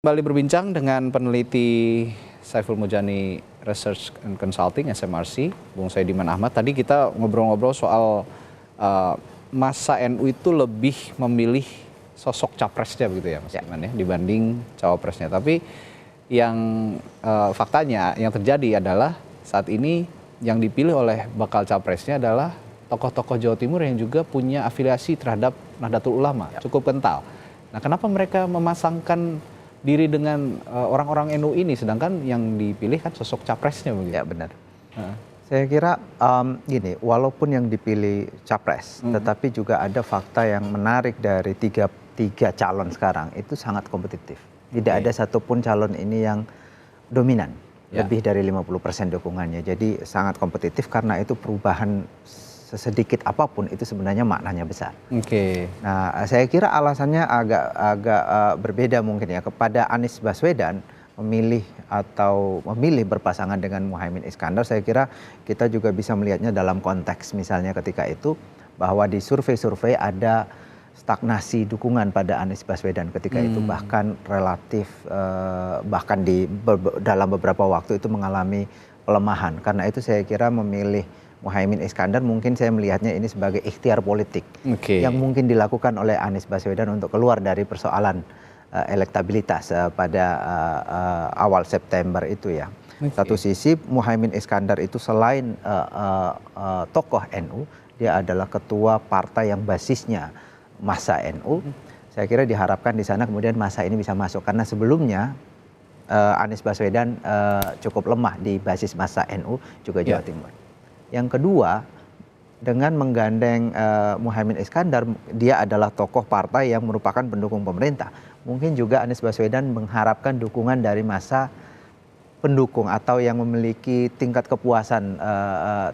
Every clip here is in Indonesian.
Kembali berbincang dengan peneliti Saiful Mujani Research and Consulting (SMRC), Bung Saidiman Ahmad. Tadi kita ngobrol-ngobrol soal masa NU itu lebih memilih sosok capresnya begitu ya, Mas Iman ya, dibanding cawapresnya. Tapi yang faktanya yang terjadi adalah saat ini yang dipilih oleh bakal capresnya adalah tokoh-tokoh Jawa Timur yang juga punya afiliasi terhadap Nahdlatul Ulama, cukup kental. Nah, kenapa mereka memasangkan diri dengan orang-orang NU ini, sedangkan yang dipilih kan sosok capresnya begitu? Ya, benar. Saya kira gini, walaupun yang dipilih capres, tetapi juga ada fakta yang menarik dari tiga calon sekarang itu sangat kompetitif. Tidak ada satupun calon ini yang dominan, lebih dari 50% dukungannya. Jadi sangat kompetitif karena itu perubahan sesedikit apapun itu sebenarnya maknanya besar. Nah, saya kira alasannya agak berbeda mungkin ya. Kepada Anies Baswedan memilih berpasangan dengan Muhaimin Iskandar, saya kira kita juga bisa melihatnya dalam konteks misalnya ketika itu bahwa di survei-survei ada stagnasi dukungan pada Anies Baswedan ketika itu, bahkan relatif dalam beberapa waktu itu mengalami pelemahan. Karena itu saya kira memilih Muhaimin Iskandar mungkin saya melihatnya ini sebagai ikhtiar politik yang mungkin dilakukan oleh Anies Baswedan untuk keluar dari persoalan elektabilitas pada awal September itu ya. Satu sisi Muhaimin Iskandar itu selain tokoh NU, dia adalah ketua partai yang basisnya massa NU. Saya kira diharapkan di sana kemudian massa ini bisa masuk, karena sebelumnya Anies Baswedan cukup lemah di basis massa NU juga Jawa Timur. Yang kedua, dengan menggandeng Muhaimin Iskandar, dia adalah tokoh partai yang merupakan pendukung pemerintah. Mungkin juga Anies Baswedan mengharapkan dukungan dari massa pendukung atau yang memiliki tingkat kepuasan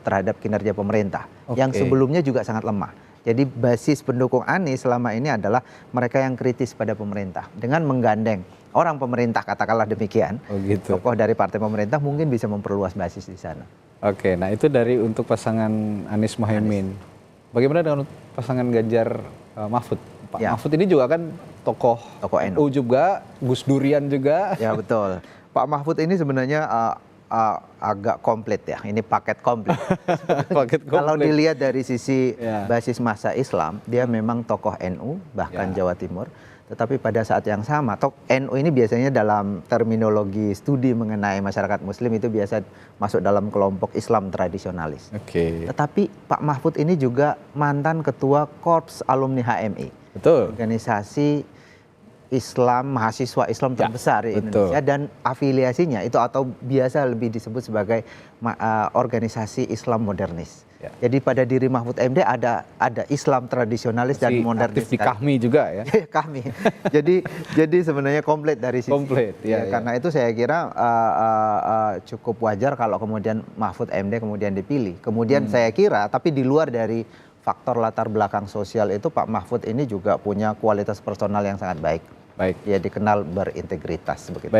terhadap kinerja pemerintah, yang sebelumnya juga sangat lemah. Jadi basis pendukung Anies selama ini adalah mereka yang kritis pada pemerintah. Dengan menggandeng orang pemerintah, katakanlah demikian, tokoh dari partai pemerintah mungkin bisa memperluas basis di sana. Oke, nah itu dari untuk pasangan Anies Muhaimin. Bagaimana dengan pasangan Ganjar Mahfud? Pak Mahfud ini juga kan tokoh NU juga, Gus Durian juga. Ya, betul. Pak Mahfud ini sebenarnya agak komplit ya, ini paket komplit. Kalau dilihat dari sisi basis massa Islam, dia memang tokoh NU, bahkan Jawa Timur. Tetapi pada saat yang sama, NU ini biasanya dalam terminologi studi mengenai masyarakat muslim itu biasa masuk dalam kelompok Islam tradisionalis. Tetapi Pak Mahfud ini juga mantan ketua Korps Alumni HMI. Organisasi Islam, mahasiswa Islam terbesar di Indonesia, dan afiliasinya itu atau biasa lebih disebut sebagai organisasi Islam modernis. Jadi pada diri Mahfud MD ada Islam tradisionalis dan modernis. Aktif di KAHMI juga ya. KAHMI. Jadi sebenarnya komplit dari sisi. Karena itu saya kira cukup wajar kalau kemudian Mahfud MD kemudian dipilih. Kemudian saya kira, tapi di luar dari faktor latar belakang sosial itu, Pak Mahfud ini juga punya kualitas personal yang sangat baik. Dia dikenal berintegritas begitu.